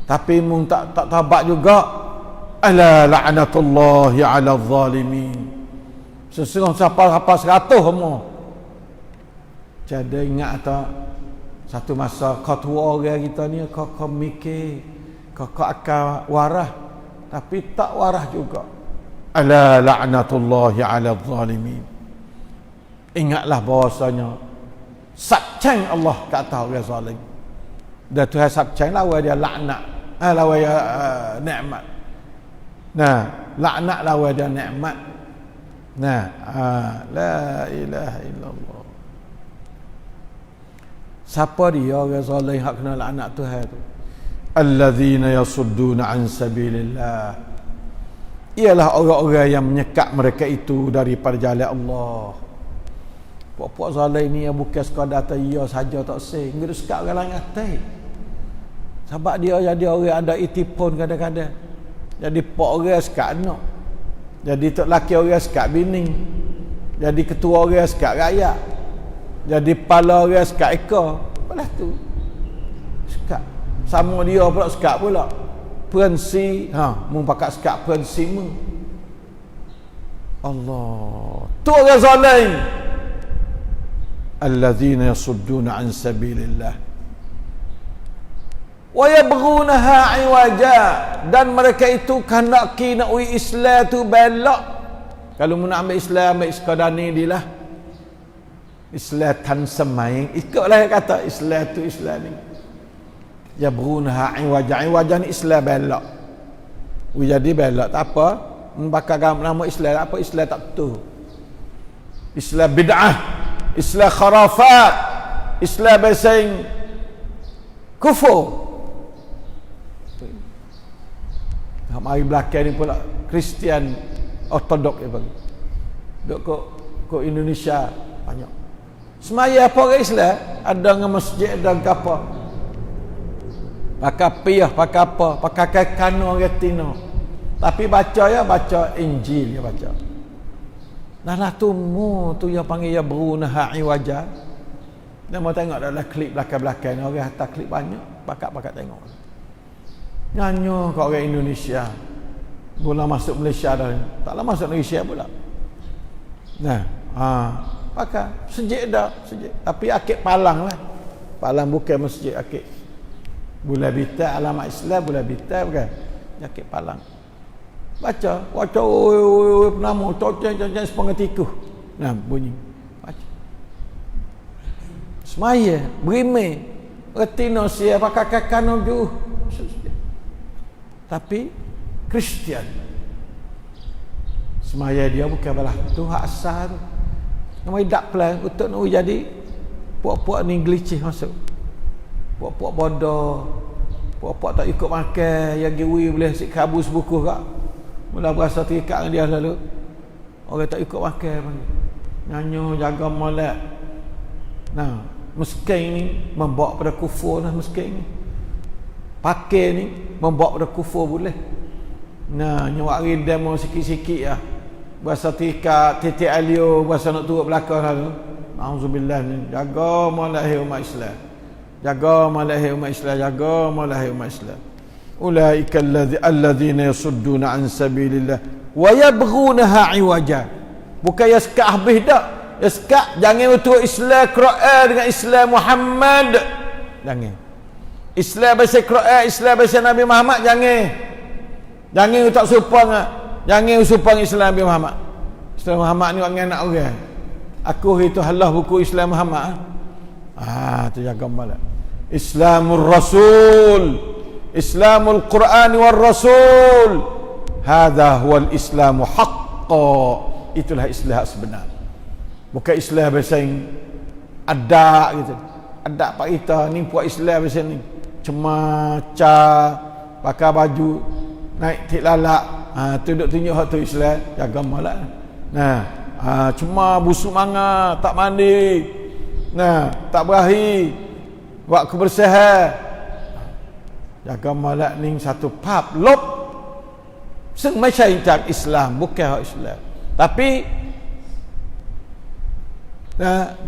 Tapi mun tak tabat juga. Ala la'natullahi 'ala zalimin. Sesungguhnya siapa 100 semua. Jadi ingat tak? Satu masa kau tua orang kita ni kau mikir kau akan warah tapi tak warah juga. Ala la'natullahi 'ala zalimin. Ingatlah bahwasanya sabcang Allah kata orang zalim. Dan Tuhan sabcang lawa dia laknat. Lawa dia nikmat. Nah, laknat lawa dia nikmat. Nah, la ilaha illallah. Siapa dia orang zalim hak kena laknat Tuhan tu? Alladzina yasudduna an sabilillah. Ialah orang-orang yang menyekat mereka itu daripada jalan Allah. Puak-puak zalim ni yang bukan sekadar ya saja tak seh, ngir sekat orang lain atas. Sebab dia jadi orang ada itipun kadang-kadang. Jadi pak orang sekat anak. Jadi tok laki orang sekat bini. Jadi ketua orang sekat rakyat. Jadi kepala orang sekat ekor. Apalah tu sekat sama dia pula sekat pula pensi mu pakat sekat pensi mu. Allah tu orang zalim. Alladzina yasudduna an sabilillah wa yabghunaha 'iwaja, dan mereka itu kanaki nak ui Islam tu belok. Kalau mu nak ambil Islam, ambil sekadar ni dilah Islam tan semai, ikutlah yang kata Islam tu Islam ni. Yabghunaha 'iwaja, 'iwaja ni Islam belok. Jadi belak tak apa. Bakal nama Islam apa Islam tak betul. Islam bid'ah, Islam kharafat, Islam besing kufur. Mari belakang ni pula Kristian Ortodok dia bagi. Duk kok Indonesia banyak. Semaya apa orang Islam ada dengan masjid ada apa. Pakai piyah, pakai apa, pakai kano retina. Tapi baca Injil ya baca. Nah tu yang panggil ya berunaha iwaja. Dan mau tengok dalam klip belakang-belakang orang hantar klip banyak, pakat tengok. Nyanyo kat orang Indonesia. Mula masuk Malaysia dah. Taklah masuk Malaysia pula. Nah, pakai sejik dah, sejik. Tapi akik Palang lah. Palang bukan masjid akik. Bulan Bintang alamat Islam bulan Bintang bukan. Akik Palang. Baca nama cocok sepengah tikuh. Nah, bunyi. Baca. Semaya, berimeh. Retina sia pakai kakano ju. Tapi Kristian semaya dia bukan balah tu hak asal tu. Nama dak plan untuk nak jadi puak-puak ni gelicih masuk. Puak-puak bodoh. Puak-puak tak ikut makan, yang giwi boleh sik kabus buku kak. Mula berasa terikat dengan dia lalu. Orang tak ikut makan pun. Nyanyo jaga molek. Nah, miskin ni membawa pada kufur lah miskin ni. Pakai ni membawa pada kufur boleh. Nah, nyawa hari demo sikit-sikit lah. Berasa terikat, titik alio, berasa nak turut belakang lalu. Auzubillah ni. Jaga molek umat Islam. Jaga molek umat Islam, jaga molek umat Islam. Ulaika alladzina yasudduna an sabilillah wa yabghunaha iwaja. Bukan yaskak habis dak. Yaskak jangan betul Islam Quran dengan Islam Muhammad. Jangan. Islam bahasa Quran, Islam bahasa Nabi Muhammad jangan. Jangan tak supang. Jangan supang Islam Nabi Muhammad. Islam Muhammad ni orang anak orang. Aku itu halah buku Islam Muhammad. Tu jaga malak. Islamur Rasul. Islamul Quran wal Rasul. Hadha huwal Islamu haqqan. Itulah Islam sebenar. Bukan Islam bahasa ada gitu. Ada pak kita ni puak Islam bahasa ni. Cemaca, pakai baju, naik tik lalak. Tunjuk hak tu Islam, jaga malak. Nah, cuma busuk manga, tak mandi. Nah, tak berahi. Buat kebersihan. Jaga malak ni satu pap lop. Seng macam Islam, bukan hak Islam. Tapi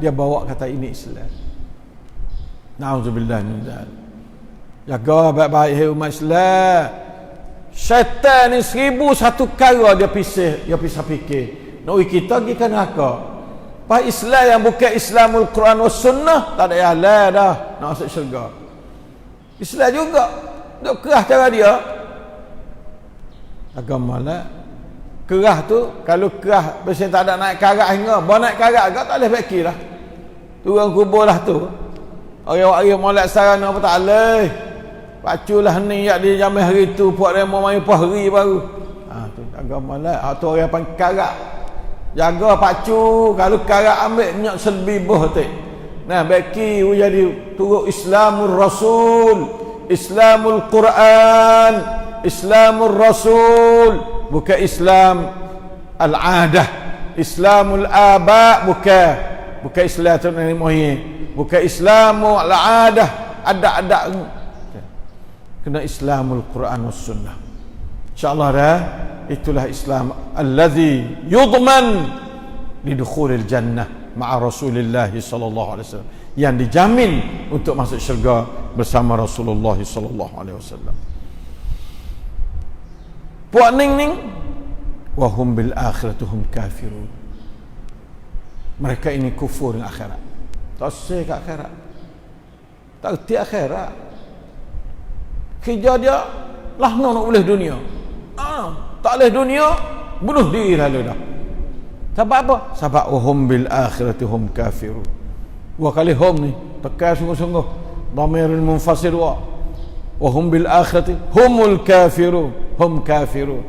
dia bawa kata ini Islam. Na'udzubillah min dzalik. Jaga baik-baik umat Islam. Syaitan ni 1001 kara dia pisah fikir. Nak kita pergi ke neraka. Pak Islam yang bukan Islamul Quran was sunnah tak ada halal dah nak masuk syurga. Islam juga duk kerah cara dia. Agama lah. Kerah tu kalau kerah biasanya tak ada naik karat hingga, bawa naik karat agak tak boleh beki lah. Turun kubur lah tu. Orang-orang molek sarana apa tak boleh. Paculah ni yak dia jamin hari tu puak remo mai puah hari baru. Tu agama lah. Tu orang panggil karat. Jaga pacu, kalau karat ambil nyak selbibuh tu. Nah, beki jadi turut Islamul Rasul, Islamul Quran, Islamul Rasul, bukan Islam al-adah, Islamul aba, bukan Islam tu nenek moyang, bukan Islamul al-adah, ada kena Islamul Quran was sunnah. InsyaAllah dah itulah Islam allazi yudman lidukhulil jannah ma'a Rasulillah sallallahu alaihi wasallam, yang dijamin untuk masuk syurga bersama Rasulullah sallallahu alaihi wasallam. Puak ning wa hum bil akhirati hum kafirun. Mereka ini kufur dengan akhirat. Tak sah kat akhirat. Tak reti akhirat. Kerja dia lah nak boleh dunia. Tak boleh dunia, bunuh diri lalu dah. Sebab apa? Sebab hum bil akhirati hum kafirun. Dua kali hum ni tekan sungguh-sungguh. Dhamirul munfasir wa hum bil akhirati humul kafirun. hum kafirun.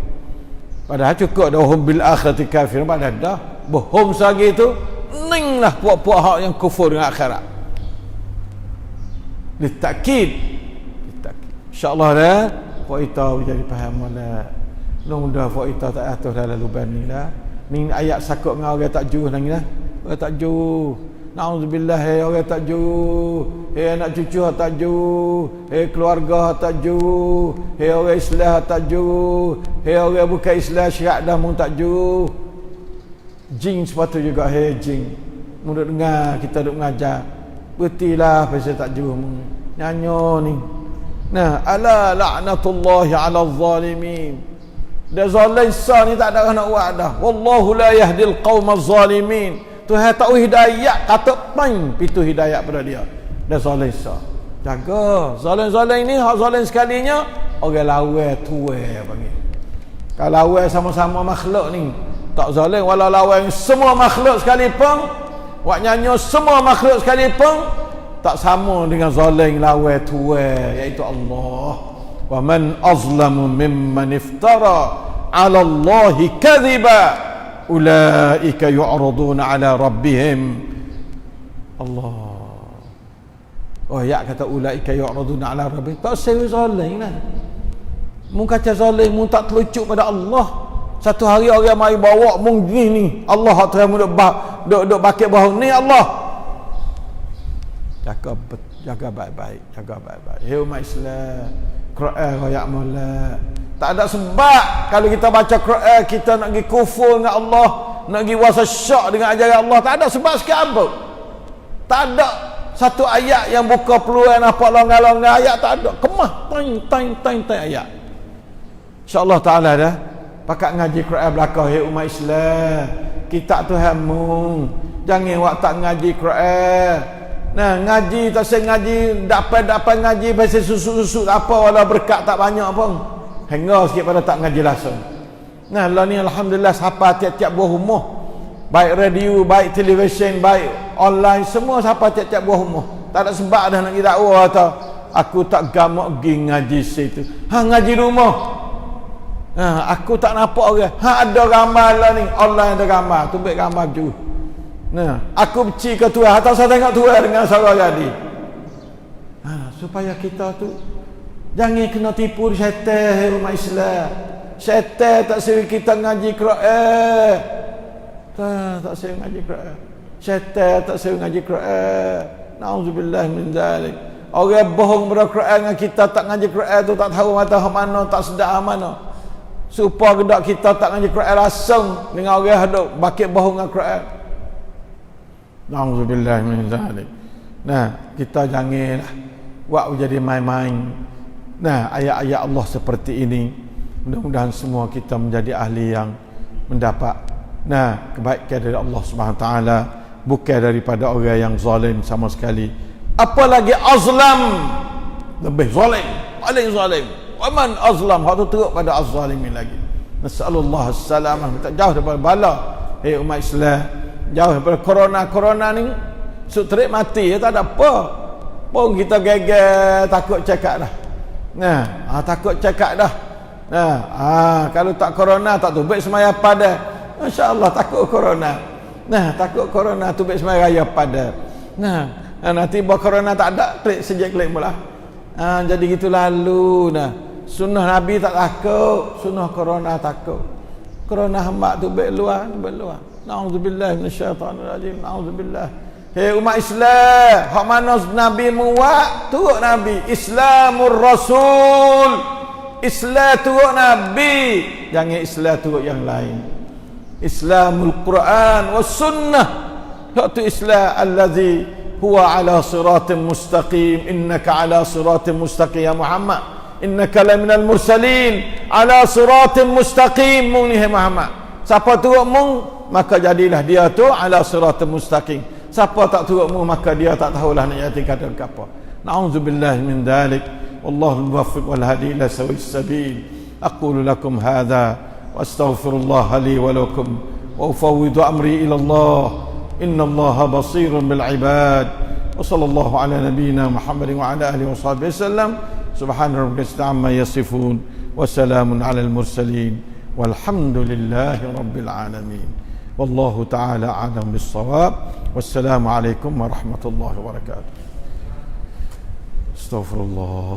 Padahal cukup dah hum bil akhirati kafirun, padahal dah bohong lagi tu ning lah puak-puak hak yang kufur dengan akhirat. Litakid. InsyaAllah dah puak kita jadi faham lah. Mudah-mudahan puak kita tak atur dalam lubang ni lah. Ni ayat sakut dengan orang tak jujur lagi lah. Orang tak jujur. Na'udzubillah, orang tak jujur. Anak cucu tak jujur. Keluarga tak jujur. Orang Islam tak jujur. Orang bukan Islam syirak dah pun tak jujur. Jin sepatu juga jin. Mudah dengar kita duk mengajar. Bertilah pasal tak jujur nyanyo ni. Nah, ala la'natullahi 'ala zalimin. Dah zalim sah ni tak ada nak buat dah. Wallahu la yahdil qaumaz zalimin. Tuhan tak hidayah, kata pain pitu hidayah pada dia. Dah zalim sah. Jaga. Zalim-zalim ni hak zalim sekalinya orang lawan tuai panggil. Kalau lawan sama-sama makhluk ni tak zalim, walau lawan semua makhluk sekalipun, wak nyanyo semua makhluk sekalipun tak sama dengan zalim lawan tuai, iaitu Allah. Wa man azlamu mimman iftara 'ala Allahi kadhiba ulaika yu'raduna 'ala rabbihim. Allah. Oh ya, kata ulaika yu'raduna 'ala rabbihim. Tak serius zalim lah. Mun kata zalim mun tak telucuk pada Allah. Satu hari orang mai bawa mung ni Allah hak terang duk bakit bahu ni Allah. Jaga baik-baik, jaga baik-baik. Hei umat Islam, Quran royak molek. Tak ada sebab kalau kita baca Quran kita nak pergi kufur dengan Allah, nak pergi wasa syak dengan ajaran Allah. Tak ada sebab sikit apa. Tak ada satu ayat yang buka peluang apa longgar-longgar ayat, tak ada. Kemah tan ayat. InsyaAllah ta'ala dah pakat ngaji Quran belakang. Hei umat Islam, kita Tuhanmu, jangan awak tak ngaji Quran. Nah, ngaji tak saya ngaji dapat ngaji pasal susuk-susuk apa, walau berkat tak banyak pun. Hingga sikit pada tak ngaji langsung. Nah, lah ni alhamdulillah siapa tiap-tiap buah rumah. Baik radio, baik televisyen, baik online, semua siapa tiap-tiap buah rumah. Tak ada sebab dah nak pergi dakwah atau aku tak gamak pergi ngaji situ. Ngaji rumah. Aku tak nampak orang. Ada ramai lah ni, online ada ramai, tumbik ramai tu. Nah, aku benci ke Tuhan atau saya tengok Tuhan dengan saudara jadi. Supaya kita tu jangan kena tipu syaitan, umat Islam. Syaitan tak suruh kita ngaji Quran. Tak suruh ngaji Quran. Syaitan tak suruh ngaji Quran. Nauzubillah min zalik. Orang bohong pada Quran dengan kita tak ngaji Quran tu tak tahu mata mana, tak sedar mana. Supaya gedak kita tak ngaji Quran langsung dengan orang hadap bakit bohong dengan Quran. Nauzubillah min zalik. Nah, kita janganlah buat jadi main-main. Nah, ayat-ayat Allah seperti ini, mudah-mudahan semua kita menjadi ahli yang mendapat kebaikan dari Allah Subhanahu Wa Taala, bukan daripada orang yang zalim sama sekali. Apalagi azlam, lebih zalim, paling zalim. Wa man azlam, hak tu teruk pada az-zalimin lagi. Nasallallahu as-salamah, kita jauh daripada bala. Hei umat Islam, jauh daripada corona ni. Sutrik mati, tak ada apa. Pun kita geger takut cekak dah. Takut cekak dah. Kalau tak corona tak tubik semaya pada. Masya-Allah, takut corona. Takut corona tubik semaya raya pada. Nanti bawa corona tak ada, klik klik mula. Jadi gitu lalu. Sunnah Nabi tak takut, sunnah corona takut. Corona hamba tubik luar. Nauzubillah minasyaitanir rajim. Nauzubillah. Hei umat Islam, hak mana Nabi muat turut Nabi, Islamur Rasul. Islam turut Nabi, jangan Islam turut yang lain. Islamul Quran was sunnah. Hak tu Islam allazi huwa ala siratin mustaqim. Innaka ala siratin mustaqim ya Muhammad. Innaka laminal mursalin ala siratin mustaqim. Mung ni Muhammad. Siapa turut mung, maka jadilah dia tu ala siratin mustaqim. Siapa tak turutmu maka dia tak tahulah nak jadi kata apa. Na'udzubillah min dzalik. Wallahu muwaffiq wal hadi ila sawis sabil. Aqulu lakum hadha wa astaghfirullah li wa lakum wa ufawwidu amri ila Allah. Inna Allaha basirun bil ibad. Wa sallallahu ala nabiyyina Muhammadin wa ala alihi wa sahbihi wasallam. Subhana rabbika amma yasifun wassalamun alal mursalin walhamdulillahi rabbil alamin. Wallahu ta'ala a'lam bis-shawab. Wassalamu alaikum warahmatullahi wabarakatuh. Astaghfirullah.